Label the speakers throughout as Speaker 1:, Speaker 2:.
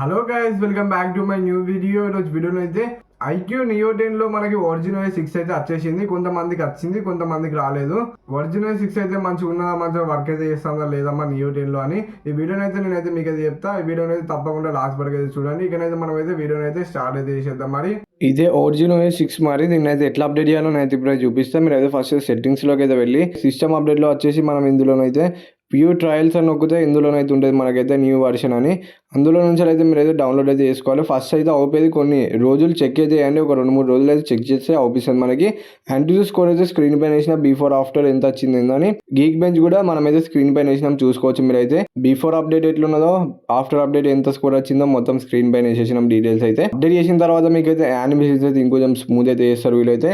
Speaker 1: Hello guys, welcome back to my new video. ఈరోజు వీడియోలో అయితే ఐక్యూ నియో 10లో మనకి ఒరిజినల్ 6 అయితే వచ్చేసింది. కొంతమందికి వచ్చింది, కొంతమందికి రాలేదు. ఒరిజినల్ 6 అయితే మంచిగా ఉన్నదా, మంచిగా వర్క్ అయితే చేస్తుందా లేదమ్మా నియో 10లో అని ఈ వీడియోని అయితే నేనైతే మీకు అయితే చెప్తా. ఈ వీడియోని అయితే తప్పకుండా లాస్ట్ వరకు అయితే చూడండి. ఇకనైతే మనం అయితే వీడియోని అయితే స్టార్ట్ అయితే చేసేద్దాం. మరి ఇదే ఒరిజినల్ 6 మరి దీన్ని అయితే ఎట్లా అప్డేట్ చేయాలో నేను ఇప్పుడు చూపిస్తాను. మీరు అయితే ఫస్ట్ సెట్టింగ్స్లోకి అయితే వెళ్ళి సిస్టమ్ అప్డేట్లో వచ్చేసి మనం ఇందులోనైతే వ్యూ ట్రయల్స్ అని నొక్కితే ఇందులోనైతే ఉంటుంది మనకైతే న్యూ వర్షన్ అని. అందులో నుంచి అయితే మీరు అయితే డౌన్లోడ్ అయితే చేసుకోవాలి. ఫస్ట్ అయితే అవుతుంది, కొన్ని రోజులు చెక్ అయితే చేయండి. ఒక 2-3 రోజులు అయితే చెక్ చేస్తే అవుపిస్తుంది మనకి. యాంటీజీ స్కోర్ అయితే స్క్రీన్ పైన వేసిన బిఫోర్ ఆఫ్టర్ ఎంత వచ్చింది అని గీక్ బెంచ్ కూడా మనం అయితే స్క్రీన్ పైన వేసినాం చూసుకోవచ్చు. మీరు అయితే బిఫోర్ అప్డేట్ ఎట్లున్నదో ఆఫ్టర్ అప్డేట్ ఎంత స్కోర్ వచ్చిందో మొత్తం స్క్రీన్ పైన వేసేసినాం డీటెయిల్స్ అయితే. అప్డేట్ చేసిన తర్వాత మీకు అయితే యానిమేషన్స్ అయితే ఇంకొంచెం స్మూత్ అయితే చేస్తారు వీళ్ళైతే.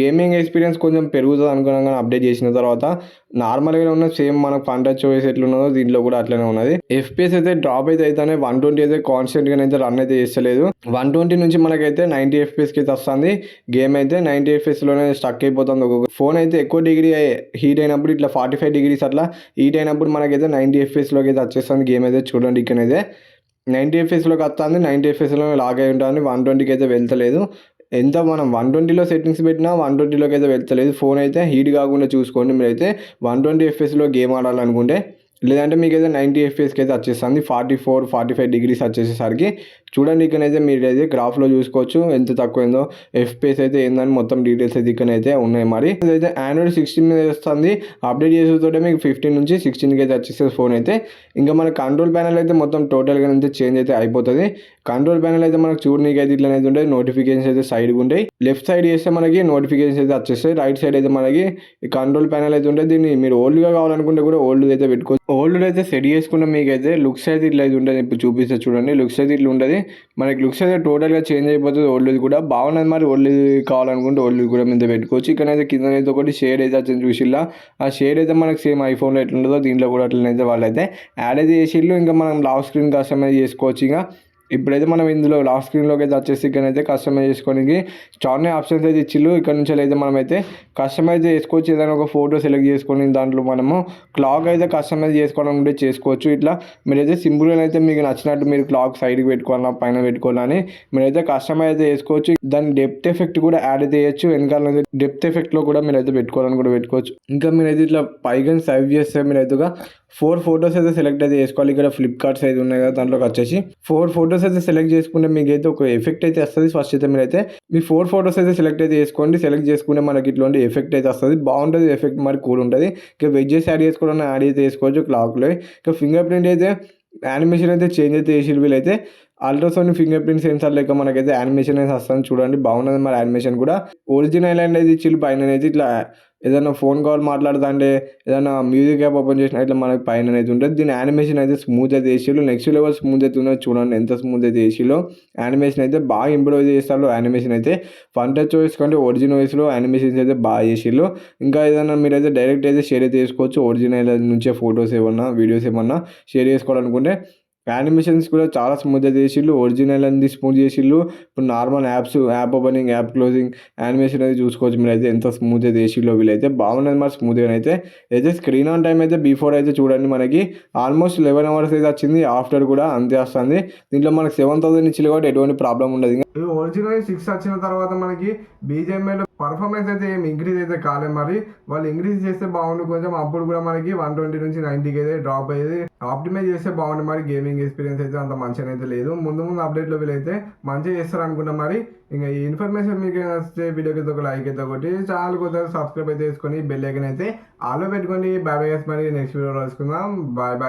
Speaker 1: గేమింగ్ ఎక్స్పీరియన్స్ కొంచెం పెరుగుతుంది అనుకున్నాగా అప్డేట్ చేసిన తర్వాత నార్మల్గా ఉన్న సేమ్ మనకు ఫన్ టచ్ ఓఎస్ ఎట్లున్నదో దీంట్లో కూడా అట్లనే ఉన్నది. FPS అయితే డ్రాప్ అయితే 120 అయితే కాన్స్టెంట్ గా అయితే రన్ అయితే చేస్తలేదు. 120 నుంచి మనకైతే 90 FPS కి అయితే వస్తుంది. గేమ్ అయితే 90 FPS లోనే స్టక్ అయిపోతుంది. ఒక్కొక్క ఫోన్ అయితే ఎక్కువ డిగ్రీ హీట్ అయినప్పుడు ఇట్లా 45 degrees అట్లా హీట్ అయినప్పుడు మనకైతే 90 FPS లోకి అయితే వచ్చేస్తుంది గేమ్ అయితే. చూడండి ఇక్కడైతే 90 FPS లోకి వస్తుంది. 90 FPS లో లాగ్ అయి ఉంటుంది. 120కి అయితే వెళ్తలేదు. ఎంత మనం 120లో సెట్టింగ్స్ పెట్టినా 120లోకి అయితే వెళ్తలేదు. ఫోన్ అయితే హీట్ కాకుండా చూసుకోండి. మీరైతే 120 FPSలో గేమ్ ఆడాలనుకుంటే, లేదంటే మీకు అయితే 90 FPSకి అయితే వచ్చేస్తుంది. 44-45 degrees వచ్చేసేసరికి చూడండి. ఇక్కడైతే మీరు అయితే గ్రాఫ్లో చూసుకోవచ్చు ఎంత తక్కువైందో. FPS అయితే ఏందని మొత్తం డీటెయిల్స్ అయితే ఇక్కడైతే ఉన్నాయి. మరి ఇదైతే ఆండ్రాయిడ్ 16 మీద వస్తుంది. అప్డేట్ చేసేతోటే మీకు 15 నుంచి 16కి అయితే వచ్చేస్తుంది ఫోన్ అయితే. ఇంకా మన కంట్రోల్ ప్యానల్ అయితే మొత్తం టోటల్గా అయితే చేంజ్ అయితే అయిపోతుంది. కంట్రోల్ ప్యానల్ అయితే మనకు చూడనీకి అయితే ఇట్లనైతే ఉంటాయి. నోటిఫికేషన్స్ అయితే సైడ్గా ఉంటాయి. లెఫ్ట్ సైడ్ చేస్తే మనకి నోటిఫికేషన్స్ అయితే వచ్చేస్తాయి. రైట్ సైడ్ అయితే మనకి కంట్రోల్ ప్యానల్ అయితే ఉంటుంది. దీన్ని మీరు ఓల్డ్గా కావాలనుకుంటే కూడా ఓల్డ్ అయితే పెట్టుకోవచ్చు. ఓల్డ్ అయితే సెట్ చేసుకుంటే మీకు అయితే లుక్స్ అయితే ఇట్లా అయితే ఉంటుంది. ఇప్పుడు చూపిస్తే చూడండి, లుక్స్ అయితే ఇట్లా ఉంటుంది. మనకి లుక్స్ అయితే టోటల్గా చేంజ్ అయిపోతుంది. ఓల్డ్ కూడా బాగున్నది. మరి ఓల్డ్ కావాలనుకుంటే ఓల్డ్ కూడా మీద పెట్టుకోవచ్చు. ఇక్కడైతే కింద అయితే ఒకటి షేడ్ అయితే వచ్చింది చూసిల్లా. ఆ షేడ్ అయితే మనకి సేమ్ ఐఫోన్లో ఎట్లుంటుందో దీంట్లో కూడా అట్లనైతే వాళ్ళైతే యాడ్ అయితే చేసిళ్ళు. ఇంకా మనం లాక్ స్క్రీన్ కస్టమైజ్ చేసుకోవచ్చు. ఇంకా ఇప్పుడైతే మనం ఇందులో లాక్ స్క్రీన్లోకి అయితే వచ్చేసి ఇక్కడైతే కస్టమైజ్ చేసుకోవడానికి చాలా ఆప్షన్స్ అయితే ఇచ్చిళ్ళు. ఇక్కడ నుంచి అయితే మనమైతే కస్టమైజ్ చేసుకోవచ్చు. ఏదైనా ఒక ఫోటో సెలెక్ట్ చేసుకొని దాంట్లో మనము క్లాక్ అయితే కస్టమైజ్ చేసుకోవడం కూడా చేసుకోవచ్చు. ఇట్లా మీరైతే సింపుల్గా అయితే మీకు నచ్చినట్టు మీరు క్లాక్ సైడ్కి పెట్టుకోవాలా, పైన పెట్టుకోవాలని మీరైతే కస్టమైజ్ అయితే చేసుకోవచ్చు. దాని డెప్త్ ఎఫెక్ట్ కూడా యాడ్ అయితే చేయొచ్చు. వెనకాల డెప్త్ ఎఫెక్ట్లో కూడా మీరైతే పెట్టుకోవాలని కూడా పెట్టుకోవచ్చు. ఇంకా మీరైతే ఇట్లా పైగా సేవ్ చేస్తే మీరైతే 4 ఫొటోస్ అయితే సెలెక్ట్ అయితే చేసుకోవాలి. ఇక్కడ ఫ్లిప్కార్ట్స్ అయితే ఉన్నాయి కదా, దాంట్లోకి వచ్చేసి 4 ఫొటోస్ అయితే సెలెక్ట్ చేసుకుంటే మీకు అయితే ఒక ఎఫెక్ట్ అయితే వస్తుంది. ఫస్ట్ అయితే మీరైతే మీ 4 ఫొటోస్ అయితే సెలెక్ట్ అయితే చేసుకోండి. సెలెక్ట్ చేసుకుంటే మనకి ఇట్లాంటి ఎఫెక్ట్ అయితే వస్తుంది. బాగుంటుంది ఎఫెక్ట్, మరి కూల్ ఉంటుంది. ఇంకా వెడ్జెస్ యాడ్ చేసుకోవడం యాడ్ అయితే చేసుకోవచ్చు క్లాక్లో. ఇంకా ఫింగర్ ప్రింట్ అయితే యానిమేషన్ అయితే చేంజ్ అయితే చేసి వీళ్ళైతే అల్ట్రాసోనిక్ ఫింగర్ ప్రింట్ సెన్సార్ లెక్క మనకైతే యానిమేషన్ అయితే వస్తుంది. చూడండి బాగున్నది. మరి యానిమేషన్ కూడా ఒరిజినల్ అనేది ఇచ్చి పైన అయితే ఇట్లా ఏదైనా ఫోన్ కాల్ మాట్లాడుతుంటే ఏదైనా మ్యూజిక్ యాప్ ఓపెన్ చేసినా ఇట్లా మనకి పైన అయితే ఉంటుంది. దీని యానిమేషన్ అయితే స్మూత్ అయితే చేసిళ్ళు. నెక్స్ట్ లెవెల్ స్మూత్ అయితే ఉన్నది. చూడండి ఎంత స్మూత్ అయితే చేసిలో. యానిమేషన్ అయితే బాగా ఇంప్రూవ్ అయితే చేస్తారు. యానిమేషన్ అయితే ఫన్ టచ్ ఓఎస్ కంటే ఒరిజినల్ ఓఎస్లో యానిమేషన్స్ అయితే బాగా చేసిళ్ళు. ఇంకా ఏదైనా మీరైతే డైరెక్ట్ అయితే షేర్ అయితే చేసుకోవచ్చు. ఒరిజినల్ నుంచే ఫొటోస్ ఏమన్నా వీడియోస్ ఏమన్నా షేర్ చేసుకోవాలనుకుంటే యానిమేషన్స్ కూడా చాలా స్మూత్ అయితే చేసిళ్ళు. ఒరిజినల్ అనేది స్మూత్ చేసిళ్ళు. ఇప్పుడు normal app opening, app closing animation అయితే చూసుకోవచ్చు. మీరు అయితే ఎంత స్మూత్ అయితే చేసిల్లో. వీళ్ళైతే బాగున్నది. మరి స్మూత్గా అయితే స్క్రీన్ ఆన్ టైం అయితే బిఫోర్ అయితే చూడండి మనకి ఆల్మోస్ట్ 11 hours అయితే వచ్చింది. ఆఫ్టర్ కూడా అంతే వస్తుంది. దీంట్లో మనకి 7000 ఇచ్చిళ్ళు కాబట్టి ఎటువంటి ప్రాబ్లం ఉండదు. ఒరిజినల్ 6 వచ్చిన తర్వాత మనకి బీజేఎంఐలో పర్ఫార్మెన్స్ అయితే ఏం ఇంక్రీజ్ అయితే కాలేదు. మరి వాళ్ళు ఇంక్రీజ్ చేస్తే బాగుండు కొంచెం. అప్పుడు కూడా మనకి 120 నుంచి 90కి అయితే డ్రాప్ అయ్యేది. ఆప్టిమైజ్ చేస్తే బాగుంది. మరి గేమింగ్ ఎక్స్పీరియన్స్ అయితే అంత మంచిగా అయితే లేదు. ముందు అప్డేట్లో వీళ్ళైతే మంచిగా చేస్తారు అనుకుంటా. మరి ఇంకా ఈ ఇన్ఫర్మేషన్ మీకు వస్తే వీడియోకి అయితే ఒక లైక్ అయితే ఒకటి, ఛానల్ కొద్దిగా సబ్స్క్రైబ్ అయితే చేసుకొని బెల్ ఐకాన్ అయితే ఆలో పెట్టుకోండి. Bye bye. మరి నెక్స్ట్ వీడియోలో కలుసుకుందాం. Bye bye.